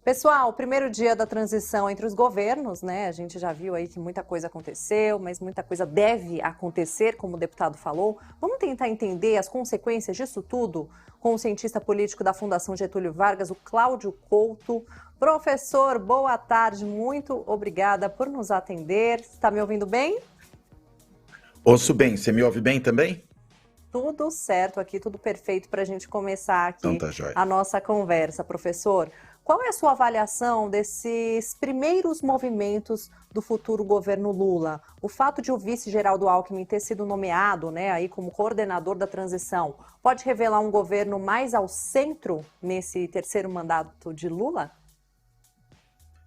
Pessoal, primeiro dia da transição entre os governos, né? A gente já viu aí que muita coisa aconteceu, mas muita coisa deve acontecer, como o deputado falou. Vamos tentar entender as consequências disso tudo com o cientista político da Fundação Getúlio Vargas, o Cláudio Couto. Professor, boa tarde, muito obrigada por nos atender. Está me ouvindo bem? Ouço bem, você me ouve bem também? Tudo certo aqui, tudo perfeito para a gente começar Então aqui tá jóia. a nossa conversa, professor. Qual é a sua avaliação desses primeiros movimentos do futuro governo Lula? O fato de o vice Geraldo Alckmin ter sido nomeado, né, aí como coordenador da transição, pode revelar um governo mais ao centro nesse terceiro mandato de Lula?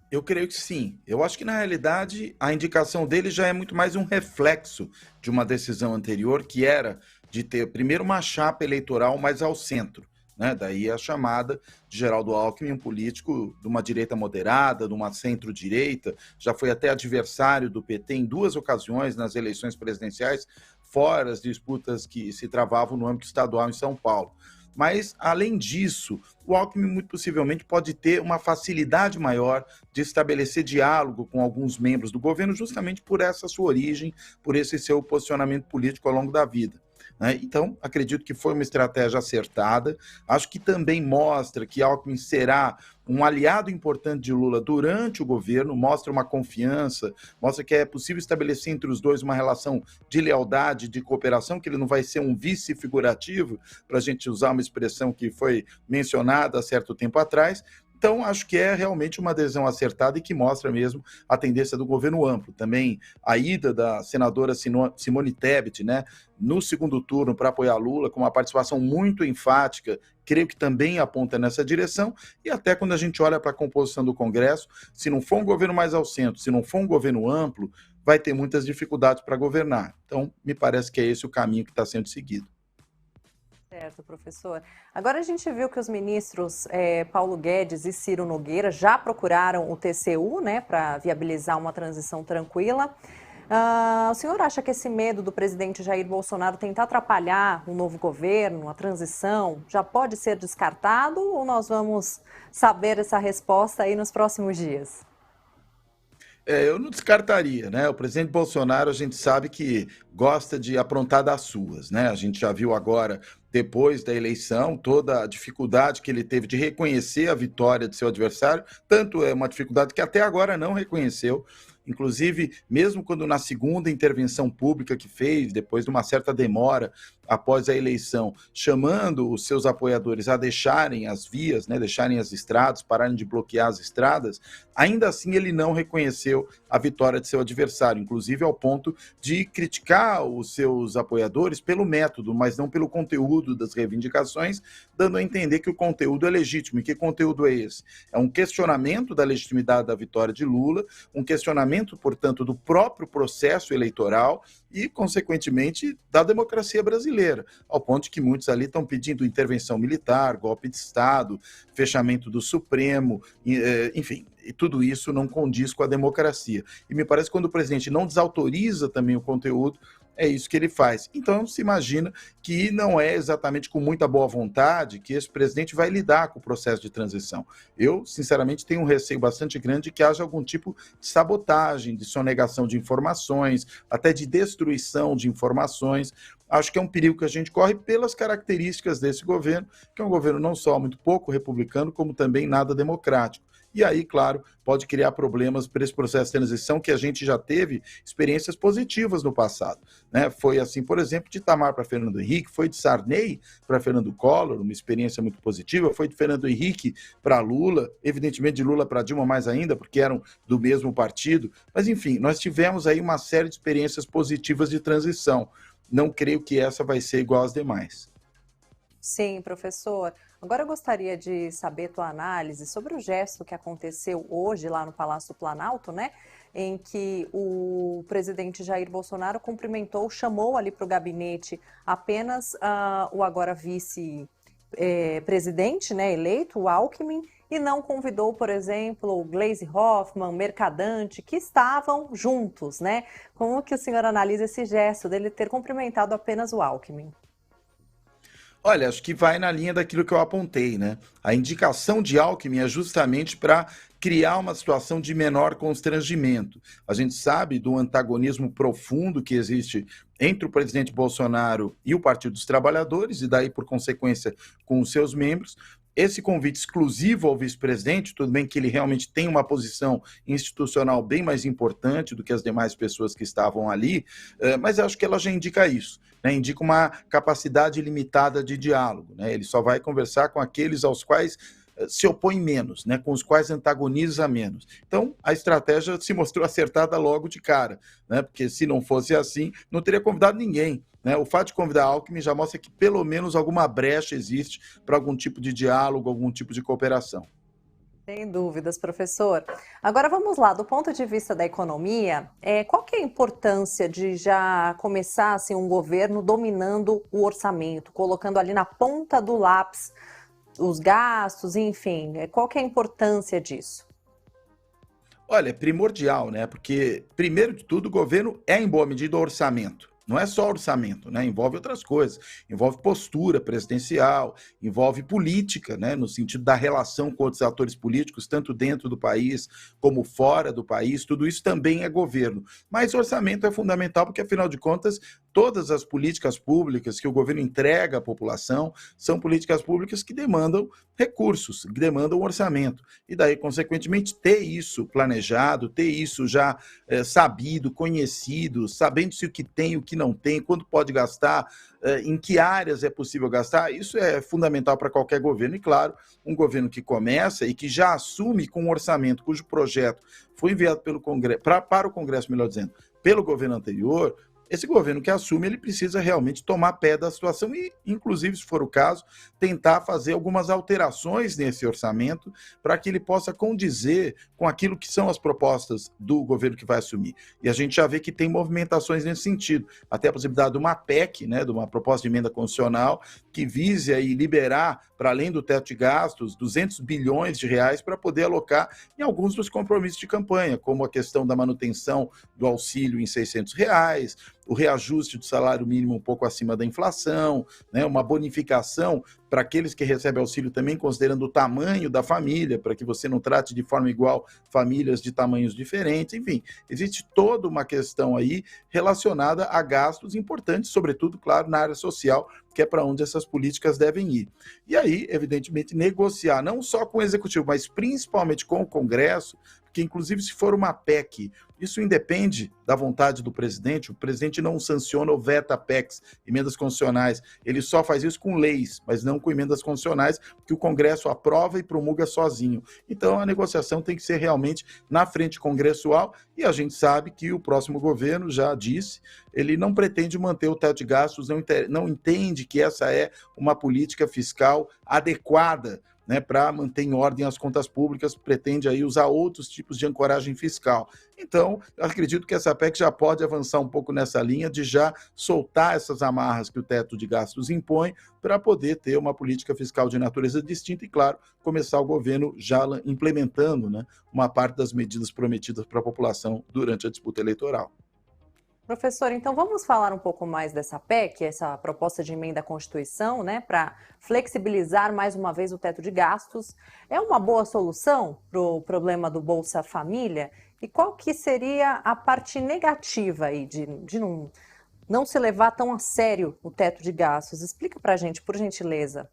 Eu creio que sim. Eu acho que, na realidade, a indicação dele já é muito mais um reflexo de uma decisão anterior, que era de ter primeiro uma chapa eleitoral mais ao centro, né? Daí a chamada de Geraldo Alckmin, um político de uma direita moderada, de uma centro-direita, já foi até adversário do PT em duas ocasiões nas eleições presidenciais, fora as disputas que se travavam no âmbito estadual em São Paulo. Mas, além disso, o Alckmin muito possivelmente pode ter uma facilidade maior de estabelecer diálogo com alguns membros do governo, justamente por essa sua origem, por esse seu posicionamento político ao longo da vida, né? Então, acredito que foi uma estratégia acertada. Acho que também mostra que Alckmin será um aliado importante de Lula durante o governo, mostra uma confiança, mostra que é possível estabelecer entre os dois uma relação de lealdade, de cooperação, que ele não vai ser um vice figurativo, para a gente usar uma expressão que foi mencionada há certo tempo atrás. Então, acho que é realmente uma adesão acertada e que mostra mesmo a tendência do governo amplo. Também a ida da senadora Simone Tebet, né, no segundo turno para apoiar Lula, com uma participação muito enfática, creio que também aponta nessa direção. E até quando a gente olha para a composição do Congresso, se não for um governo mais ao centro, se não for um governo amplo, vai ter muitas dificuldades para governar. Então, me parece que é esse o caminho que está sendo seguido. Certo, professor. Agora a gente viu que os ministros Paulo Guedes e Ciro Nogueira já procuraram o TCU, né, para viabilizar uma transição tranquila. O senhor acha que esse medo do presidente Jair Bolsonaro tentar atrapalhar o novo governo, a transição, já pode ser descartado ou nós vamos saber essa resposta aí nos próximos dias? Eu não descartaria, né? O presidente Bolsonaro, a gente sabe que gosta de aprontar das suas, né? A gente já viu agora, depois da eleição, toda a dificuldade que ele teve de reconhecer a vitória de seu adversário, tanto é uma dificuldade que até agora não reconheceu. Inclusive, mesmo quando na segunda intervenção pública que fez, depois de uma certa demora após a eleição, chamando os seus apoiadores a deixarem as vias, né, deixarem as estradas, pararem de bloquear as estradas, ainda assim ele não reconheceu a vitória de seu adversário, inclusive ao ponto de criticar os seus apoiadores pelo método, mas não pelo conteúdo das reivindicações, dando a entender que o conteúdo é legítimo. E que conteúdo é esse? É um questionamento da legitimidade da vitória de Lula, um questionamento, portanto, do próprio processo eleitoral e, consequentemente, da democracia brasileira, ao ponto de que muitos ali estão pedindo intervenção militar, golpe de Estado, fechamento do Supremo, enfim, e tudo isso não condiz com a democracia. E me parece que quando o presidente não desautoriza também o conteúdo, é isso que ele faz. Então, se imagina que não é exatamente com muita boa vontade que esse presidente vai lidar com o processo de transição. Eu, sinceramente, tenho um receio bastante grande de que haja algum tipo de sabotagem, de sonegação de informações, até de destruição de informações. Acho que é um perigo que a gente corre pelas características desse governo, que é um governo não só muito pouco republicano, como também nada democrático. E aí, claro, pode criar problemas para esse processo de transição que a gente já teve experiências positivas no passado, né? Foi assim, por exemplo, de Itamar para Fernando Henrique, foi de Sarney para Fernando Collor, uma experiência muito positiva, foi de Fernando Henrique para Lula, evidentemente de Lula para Dilma mais ainda, porque eram do mesmo partido, mas enfim, nós tivemos aí uma série de experiências positivas de transição. Não creio que essa vai ser igual às demais. Sim, professor. Agora eu gostaria de saber tua análise sobre o gesto que aconteceu hoje lá no Palácio do Planalto, né? Em que o presidente Jair Bolsonaro cumprimentou, chamou ali para o gabinete apenas o agora vice-presidente, né, eleito, o Alckmin, e não convidou, por exemplo, o Gleisi Hoffmann, Mercadante, que estavam juntos, né? Como que o senhor analisa esse gesto dele ter cumprimentado apenas o Alckmin? Olha, acho que vai na linha daquilo que eu apontei, né? A indicação de Alckmin é justamente para criar uma situação de menor constrangimento. A gente sabe do antagonismo profundo que existe entre o presidente Bolsonaro e o Partido dos Trabalhadores, e daí, por consequência, com os seus membros. Esse convite exclusivo ao vice-presidente, tudo bem que ele realmente tem uma posição institucional bem mais importante do que as demais pessoas que estavam ali, mas acho que ela já indica isso. Né, indica uma capacidade limitada de diálogo. Né? Ele só vai conversar com aqueles aos quais se opõe menos, né, com os quais antagoniza menos. Então, a estratégia se mostrou acertada logo de cara, né, porque se não fosse assim, não teria convidado ninguém. Né? O fato de convidar Alckmin já mostra que pelo menos alguma brecha existe para algum tipo de diálogo, algum tipo de cooperação. Sem dúvidas, professor. Agora vamos lá, do ponto de vista da economia, qual que é a importância de já começar assim, um governo dominando o orçamento, colocando ali na ponta do lápis os gastos, enfim, qual que é a importância disso? Olha, é primordial, né? Porque, primeiro de tudo, o governo é, em boa medida, orçamento. Não é só orçamento, né? Envolve outras coisas. Envolve postura presidencial, envolve política, né? No sentido da relação com outros atores políticos, tanto dentro do país como fora do país. Tudo isso também é governo. Mas orçamento é fundamental porque, afinal de contas, todas as políticas públicas que o governo entrega à população são políticas públicas que demandam recursos, que demandam orçamento. E daí, consequentemente, ter isso planejado, ter isso já sabido, conhecido, sabendo se o que tem, o que não tem, quando pode gastar, em que áreas é possível gastar, isso é fundamental para qualquer governo. E, claro, um governo que começa e que já assume com um orçamento cujo projeto foi enviado pelo Congresso, para o Congresso, melhor dizendo, pelo governo anterior. Esse governo que assume, ele precisa realmente tomar pé da situação e, inclusive, se for o caso, tentar fazer algumas alterações nesse orçamento para que ele possa condizer com aquilo que são as propostas do governo que vai assumir. E a gente já vê que tem movimentações nesse sentido. Até a possibilidade de uma PEC, né, de uma proposta de emenda constitucional, que vise aí liberar, para além do teto de gastos, 200 bilhões de reais para poder alocar em alguns dos compromissos de campanha, como a questão da manutenção do auxílio em R$ 600, o reajuste do salário mínimo um pouco acima da inflação, né, uma bonificação para aqueles que recebem auxílio também considerando o tamanho da família, para que você não trate de forma igual famílias de tamanhos diferentes. Enfim, existe toda uma questão aí relacionada a gastos importantes, sobretudo, claro, na área social, que é para onde essas políticas devem ir. E aí, evidentemente, negociar não só com o Executivo, mas principalmente com o Congresso, porque, inclusive, se for uma PEC, isso independe da vontade do presidente. O presidente não sanciona ou veta PECs, emendas constitucionais. Ele só faz isso com leis, mas não com emendas constitucionais, que o Congresso aprova e promulga sozinho. Então, a negociação tem que ser realmente na frente congressual, e a gente sabe que o próximo governo já disse, ele não pretende manter o teto de gastos, não entende que essa é uma política fiscal adequada, né, para manter em ordem as contas públicas, pretende aí usar outros tipos de ancoragem fiscal. Então, eu acredito que essa PEC já pode avançar um pouco nessa linha de já soltar essas amarras que o teto de gastos impõe para poder ter uma política fiscal de natureza distinta e, claro, começar o governo já implementando, né, uma parte das medidas prometidas para a população durante a disputa eleitoral. Professor, então vamos falar um pouco mais dessa PEC, essa proposta de emenda à Constituição, né, para flexibilizar mais uma vez o teto de gastos. É uma boa solução para o problema do Bolsa Família? E qual que seria a parte negativa aí de não se levar tão a sério o teto de gastos? Explica para a gente, por gentileza.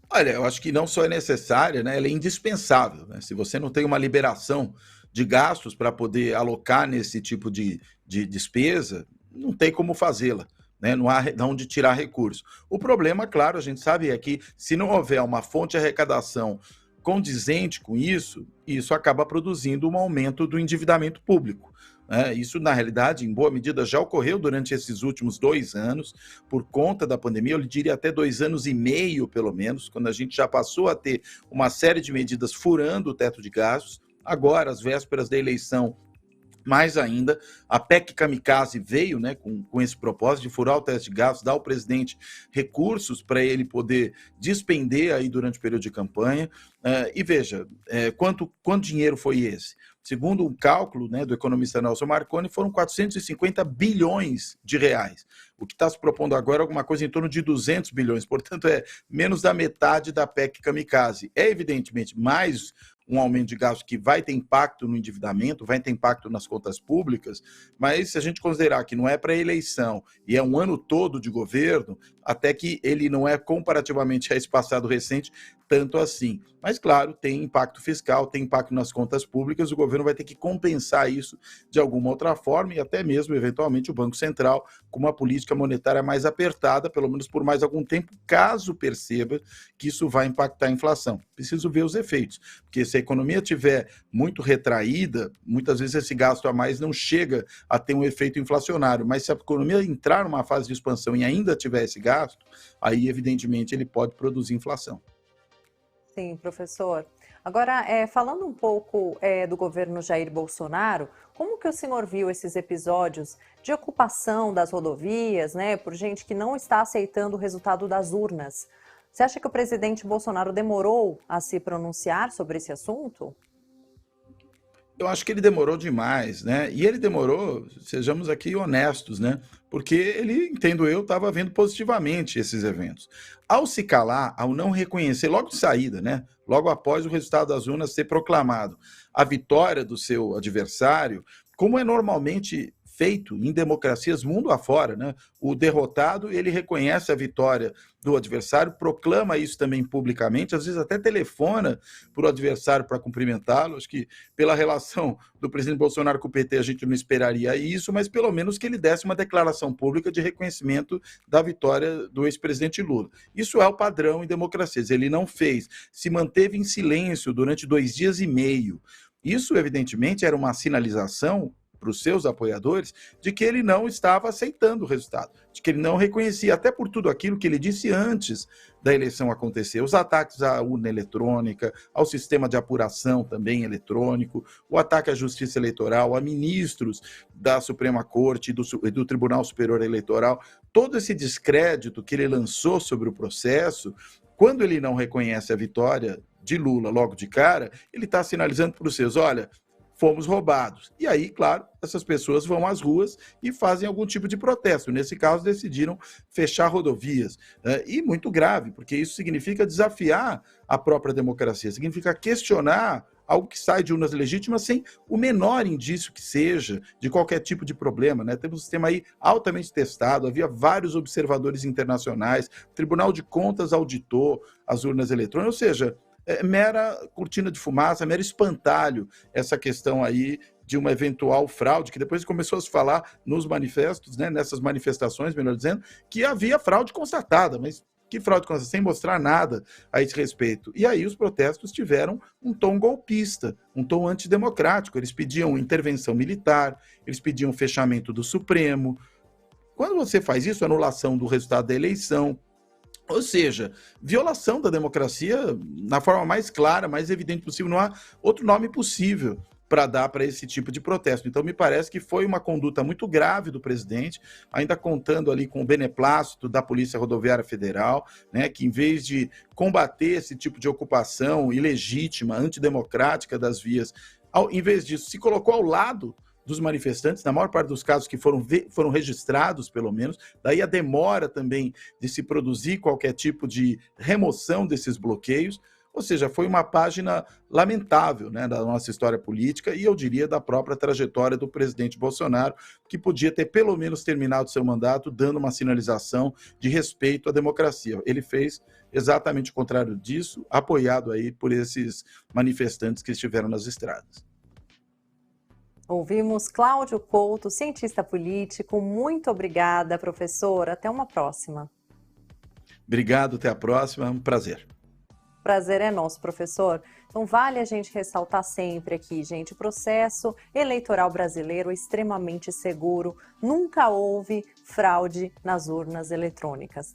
Olha, eu acho que não só é necessária, né, ela é indispensável. Né? Se você não tem uma liberação de gastos para poder alocar nesse tipo de despesa, não tem como fazê-la. Né? Não há de onde tirar recursos. O problema, claro, a gente sabe, é que se não houver uma fonte de arrecadação condizente com isso, isso acaba produzindo um aumento do endividamento público. Isso, na realidade, em boa medida, já ocorreu durante esses últimos 2 anos, por conta da pandemia, eu diria até 2 anos e meio, pelo menos, quando a gente já passou a ter uma série de medidas furando o teto de gastos. Agora, às vésperas da eleição, mais ainda, a PEC Kamikaze veio, né, com esse propósito de furar o teto de gastos, dar ao presidente recursos para ele poder despender aí durante o período de campanha. E veja, quanto dinheiro foi esse? Segundo um cálculo, né, do economista Nelson Marconi, foram 450 bilhões de reais. O que está se propondo agora é alguma coisa em torno de 200 bilhões, portanto é menos da metade da PEC Kamikaze. É evidentemente mais um aumento de gasto que vai ter impacto no endividamento, vai ter impacto nas contas públicas, mas se a gente considerar que não é para eleição e é um ano todo de governo, até que ele não é comparativamente a esse passado recente tanto assim. Mas, claro, tem impacto fiscal, tem impacto nas contas públicas, o governo vai ter que compensar isso de alguma outra forma e até mesmo, eventualmente, o Banco Central com uma política monetária mais apertada, pelo menos por mais algum tempo, caso perceba que isso vai impactar a inflação. Preciso ver os efeitos, porque se a economia estiver muito retraída, muitas vezes esse gasto a mais não chega a ter um efeito inflacionário, mas se a economia entrar numa fase de expansão e ainda tiver esse gasto, aí, evidentemente, ele pode produzir inflação. Sim, professor. Agora, falando um pouco do governo Jair Bolsonaro, como que o senhor viu esses episódios de ocupação das rodovias, né, por gente que não está aceitando o resultado das urnas? Você acha que o presidente Bolsonaro demorou a se pronunciar sobre esse assunto? Eu acho que ele demorou demais, né? E ele demorou, sejamos aqui honestos, né? Porque ele, entendo eu, estava vendo positivamente esses eventos. Ao se calar, ao não reconhecer, logo de saída, né? Logo após o resultado das urnas ser proclamado, a vitória do seu adversário, como é normalmente feito em democracias mundo afora, né? O derrotado, ele reconhece a vitória do adversário, proclama isso também publicamente, às vezes até telefona para o adversário para cumprimentá-lo. Acho que pela relação do presidente Bolsonaro com o PT a gente não esperaria isso, mas pelo menos que ele desse uma declaração pública de reconhecimento da vitória do ex-presidente Lula. Isso é o padrão em democracias. Ele não fez, se manteve em silêncio durante 2 dias e meio. Isso, evidentemente, era uma sinalização para os seus apoiadores de que ele não estava aceitando o resultado, de que ele não reconhecia, até por tudo aquilo que ele disse antes da eleição acontecer, os ataques à urna eletrônica, ao sistema de apuração também eletrônico, o ataque à justiça eleitoral, a ministros da Suprema Corte e do Tribunal Superior Eleitoral, todo esse descrédito que ele lançou sobre o processo. Quando ele não reconhece a vitória de Lula logo de cara, ele está sinalizando para os seus, olha, fomos roubados. E aí, claro, essas pessoas vão às ruas e fazem algum tipo de protesto. Nesse caso, decidiram fechar rodovias. E muito grave, porque isso significa desafiar a própria democracia, significa questionar algo que sai de urnas legítimas sem o menor indício que seja de qualquer tipo de problema, né? Temos um sistema aí altamente testado, havia vários observadores internacionais, o Tribunal de Contas auditou as urnas eletrônicas, ou seja, mera cortina de fumaça, mero espantalho essa questão aí de uma eventual fraude, que depois começou a se falar nos manifestos, né, nessas manifestações, melhor dizendo, que havia fraude constatada, mas que fraude constatada? Sem mostrar nada a esse respeito. E aí os protestos tiveram um tom golpista, um tom antidemocrático. Eles pediam intervenção militar, eles pediam fechamento do Supremo. Quando você faz isso, anulação do resultado da eleição, ou seja, violação da democracia na forma mais clara, mais evidente possível, não há outro nome possível para dar para esse tipo de protesto. Então, me parece que foi uma conduta muito grave do presidente, ainda contando ali com o beneplácito da Polícia Rodoviária Federal, né, que em vez de combater esse tipo de ocupação ilegítima, antidemocrática das vias, em vez disso, se colocou ao lado dos manifestantes, na maior parte dos casos que foram registrados, pelo menos, daí a demora também de se produzir qualquer tipo de remoção desses bloqueios, ou seja, foi uma página lamentável, né, da nossa história política e, eu diria, da própria trajetória do presidente Bolsonaro, que podia ter pelo menos terminado seu mandato dando uma sinalização de respeito à democracia. Ele fez exatamente o contrário disso, apoiado aí por esses manifestantes que estiveram nas estradas. Ouvimos Cláudio Couto, cientista político. Muito obrigada, professor. Até uma próxima. Obrigado, até a próxima. Um prazer. Prazer é nosso, professor. Então, vale a gente ressaltar sempre aqui, gente, o processo eleitoral brasileiro é extremamente seguro. Nunca houve fraude nas urnas eletrônicas.